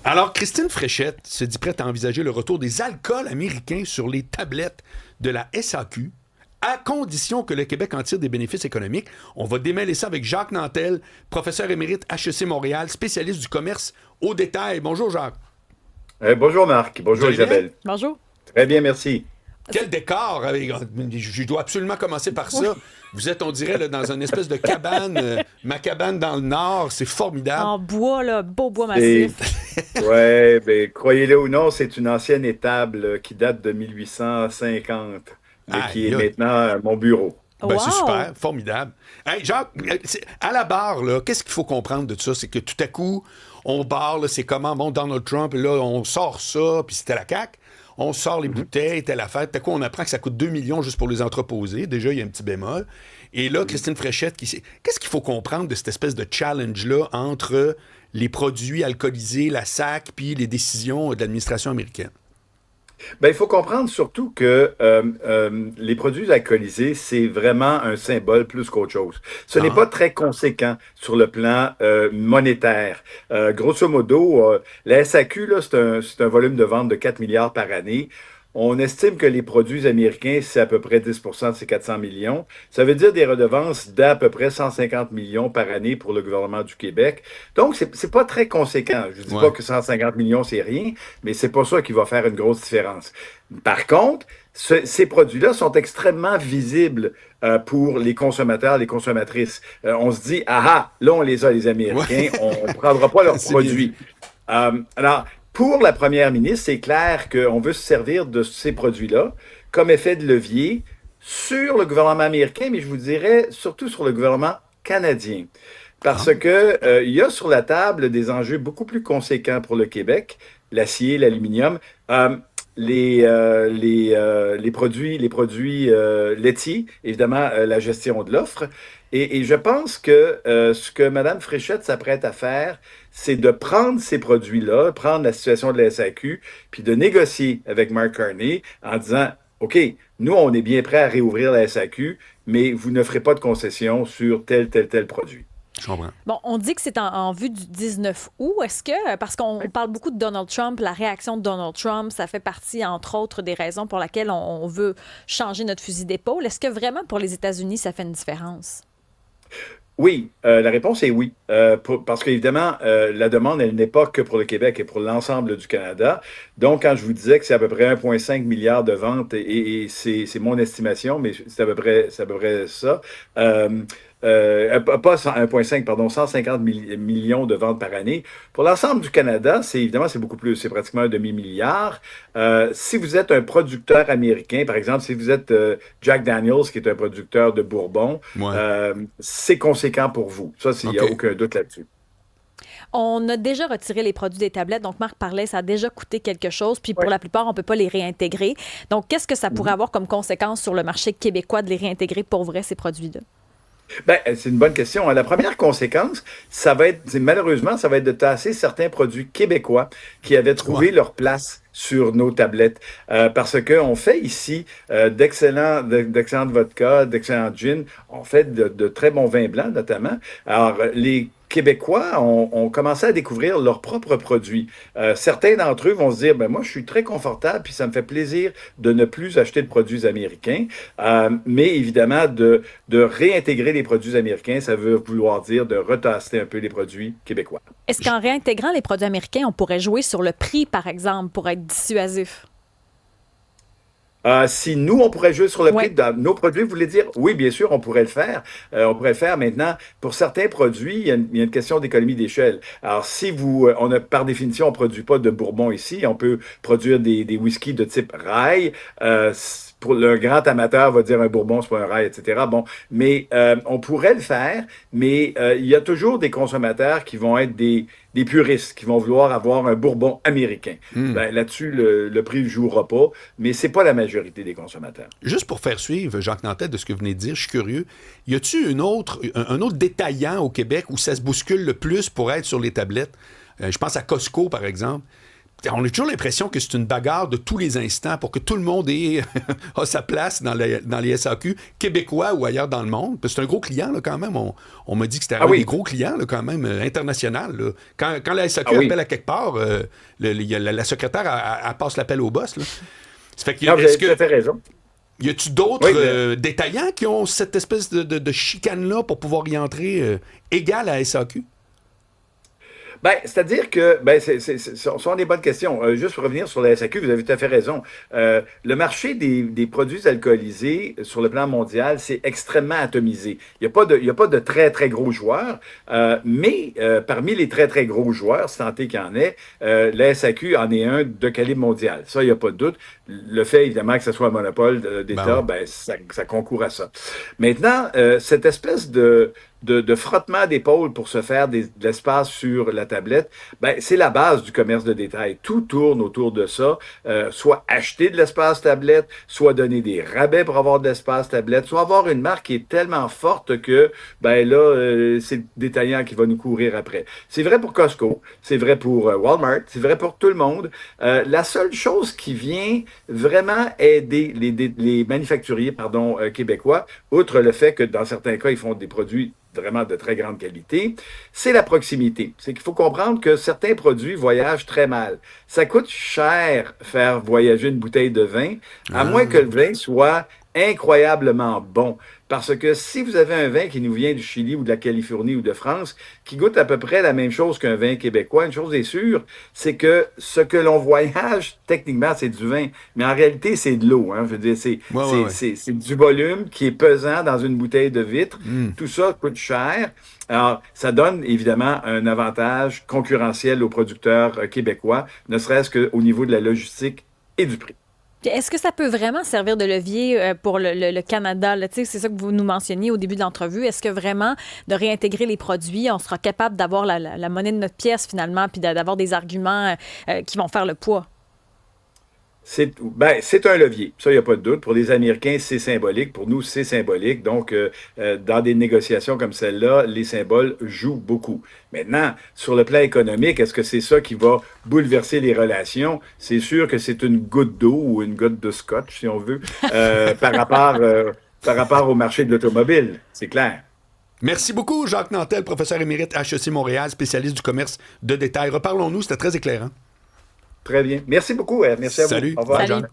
Alors, Christine Fréchette se dit prête à envisager le retour des alcools américains sur les tablettes de la SAQ, à condition que le Québec en tire des bénéfices économiques. On va démêler ça avec Jacques Nantel, professeur émérite HEC Montréal, spécialiste du commerce au détail. Bonjour, Jacques. Bonjour, Marc. Bonjour, Isabelle. Bonjour. Très bien, merci. Quel décor! Je dois absolument commencer par ça. Vous êtes, on dirait, là, dans une espèce de cabane. Ma cabane dans le nord, c'est formidable. En bois, là, beau bois massif. Oui, bien, croyez-le ou non, c'est une ancienne étable qui date de 1850, mais qui est maintenant mon bureau. Ben, c'est super, formidable. Hey, Jacques, à la barre, là, qu'est-ce qu'il faut comprendre de ça? C'est que tout à coup, on barre, là, c'est comment, bon, Donald Trump, et là, on sort ça, puis c'était la CAQ. On sort les bouteilles, telle affaire. Tout à coup, on apprend que ça coûte 2 millions juste pour les entreposer. Déjà, il y a un petit bémol. Et là, Christine Fréchette, qu'est-ce qu'il faut comprendre de cette espèce de challenge-là entre les produits alcoolisés, la SAQ, puis les décisions de l'administration américaine? Ben, il faut comprendre surtout que les produits alcoolisés, c'est vraiment un symbole plus qu'autre chose. Ce n'est pas très conséquent sur le plan monétaire. Grosso modo, la SAQ, là, c'est un volume de vente de 4 milliards par année. On estime que les produits américains, c'est à peu près 10% de ces 400 millions. Ça veut dire des redevances d'à peu près 150 millions par année pour le gouvernement du Québec. Donc, c'est pas très conséquent. Je dis pas que 150 millions, c'est rien, mais c'est pas ça qui va faire une grosse différence. Par contre, ces produits-là sont extrêmement visibles pour les consommateurs, les consommatrices. On se dit, là, on les a, les Américains, on ne prendra pas leurs produits. Alors, pour la première ministre, c'est clair qu'on veut se servir de ces produits-là comme effet de levier sur le gouvernement américain, mais je vous dirais surtout sur le gouvernement canadien. Parce que il y a sur la table des enjeux beaucoup plus conséquents pour le Québec, l'acier, l'aluminium, les produits laitiers, évidemment, la gestion de l'offre. Et je pense que ce que Mme Fréchette s'apprête à faire, c'est de prendre ces produits-là, prendre la situation de la SAQ, puis de négocier avec Mark Carney en disant, OK, nous, on est bien prêt à réouvrir la SAQ, mais vous ne ferez pas de concession sur tel produit. Je comprends. Bon, on dit que c'est en vue du 19 août. Est-ce que, parce qu'on parle beaucoup de Donald Trump, la réaction de Donald Trump, ça fait partie, entre autres, des raisons pour lesquelles on veut changer notre fusil d'épaule. Est-ce que vraiment, pour les États-Unis, ça fait une différence? Oui, la réponse est oui. Parce qu'évidemment, la demande, elle n'est pas que pour le Québec et pour l'ensemble du Canada. Donc, quand je vous disais que c'est à peu près 1,5 milliard de ventes, et c'est mon estimation, mais c'est à peu près ça. Pas 1,5, pardon, 150 millions de ventes par année. Pour l'ensemble du Canada, c'est beaucoup plus, c'est pratiquement un demi-milliard. Si vous êtes un producteur américain, par exemple, si vous êtes Jack Daniels, qui est un producteur de bourbon, c'est conséquent pour vous. Ça, il n'y a aucun doute là-dessus. On a déjà retiré les produits des tablettes. Donc, Marc parlait, ça a déjà coûté quelque chose. Puis, pour la plupart, on ne peut pas les réintégrer. Donc, qu'est-ce que ça pourrait avoir comme conséquence sur le marché québécois de les réintégrer pour vrai, ces produits-là? Ben, c'est une bonne question. La première conséquence, malheureusement, ça va être de tasser certains produits québécois qui avaient trouvé leur place sur nos tablettes. Parce qu'on fait ici d'excellentes vodka, d'excellents gins. On fait de très bons vins blancs, notamment. Alors, les Québécois ont commencé à découvrir leurs propres produits. Certains d'entre eux vont se dire, ben moi, je suis très confortable, puis ça me fait plaisir de ne plus acheter de produits américains. Mais évidemment, de réintégrer les produits américains, ça veut vouloir dire de retasser un peu les produits québécois. Est-ce qu'en réintégrant les produits américains, on pourrait jouer sur le prix, par exemple, pour être dissuasif? Si nous, on pourrait jouer sur le prix de nos produits, vous voulez dire? Oui, bien sûr, on pourrait le faire. On pourrait le faire maintenant. Pour certains produits, il y a une question d'économie d'échelle. Alors, si par définition, on ne produit pas de bourbon ici, on peut produire des whiskies de type rye. Pour le grand amateur, va dire un bourbon, c'est pas un rye, etc. Bon, mais on pourrait le faire, mais il y a toujours des consommateurs qui vont être des puristes, qui vont vouloir avoir un bourbon américain. Ben, là-dessus, le prix ne jouera pas, mais c'est pas la majorité des consommateurs. Juste pour faire suivre, Jacques Nantel, de ce que vous venez de dire, je suis curieux. Y a-t-il un autre détaillant au Québec où ça se bouscule le plus pour être sur les tablettes? Je pense à Costco, par exemple. on a toujours l'impression que c'est une bagarre de tous les instants pour que tout le monde a sa place dans les SAQ, québécois ou ailleurs dans le monde. Parce que c'est un gros client, là, quand même. On m'a dit que c'était un des gros clients, là, quand même, international. Là. Quand la SAQ appelle à quelque part, la secrétaire, elle passe l'appel au boss. Là. Ça fait vous avez tout à fait raison. Y a-tu d'autres détaillants qui ont cette espèce de chicane-là pour pouvoir y entrer égal à SAQ? Ben, c'est-à-dire que, ce sont des bonnes questions. Juste pour revenir sur la SAQ, vous avez tout à fait raison. Le marché des produits alcoolisés sur le plan mondial, c'est extrêmement atomisé. Il n'y a pas de très, très gros joueurs, mais parmi les très, très gros joueurs, si tant est qu'il y en ait, la SAQ en est un de calibre mondial. Ça, il n'y a pas de doute. Le fait, évidemment, que ce soit un monopole d'État, ça concourt à ça. Maintenant, cette espèce de frottement d'épaule pour se faire de l'espace sur la tablette, c'est la base du commerce de détail. Tout tourne autour de ça, soit acheter de l'espace tablette, soit donner des rabais pour avoir de l'espace tablette, soit avoir une marque qui est tellement forte que, c'est le détaillant qui va nous courir après. C'est vrai pour Costco, c'est vrai pour Walmart, c'est vrai pour tout le monde. La seule chose qui vient vraiment aider les manufacturiers québécois, outre le fait que dans certains cas, ils font des produits vraiment de très grande qualité, c'est la proximité. C'est qu'il faut comprendre que certains produits voyagent très mal. Ça coûte cher faire voyager une bouteille de vin, à moins que le vin soit incroyablement bon. Parce que si vous avez un vin qui nous vient du Chili ou de la Californie ou de France, qui goûte à peu près la même chose qu'un vin québécois, une chose est sûre, c'est que ce que l'on voyage, techniquement, c'est du vin. Mais en réalité, c'est de l'eau. Hein. Je veux dire, c'est du volume qui est pesant dans une bouteille de vitre. Tout ça coûte cher. Alors, ça donne évidemment un avantage concurrentiel aux producteurs québécois, ne serait-ce qu'au niveau de la logistique et du prix. Est-ce que ça peut vraiment servir de levier pour le Canada? Là, c'est ça que vous nous mentionniez au début de l'entrevue. Est-ce que vraiment, de réintégrer les produits, on sera capable d'avoir la monnaie de notre pièce finalement, puis d'avoir des arguments qui vont faire le poids? C'est un levier, ça, il n'y a pas de doute. Pour les Américains, c'est symbolique. Pour nous, c'est symbolique. Donc, dans des négociations comme celle-là, les symboles jouent beaucoup. Maintenant, sur le plan économique, est-ce que c'est ça qui va bouleverser les relations? C'est sûr que c'est une goutte d'eau ou une goutte de scotch, si on veut, par rapport au marché de l'automobile. C'est clair. Merci beaucoup, Jacques Nantel, professeur émérite HEC Montréal, spécialiste du commerce de détail. Reparlons-nous, c'était très éclairant. Très bien. Merci beaucoup. Merci à vous. Salut. Au revoir. Salut.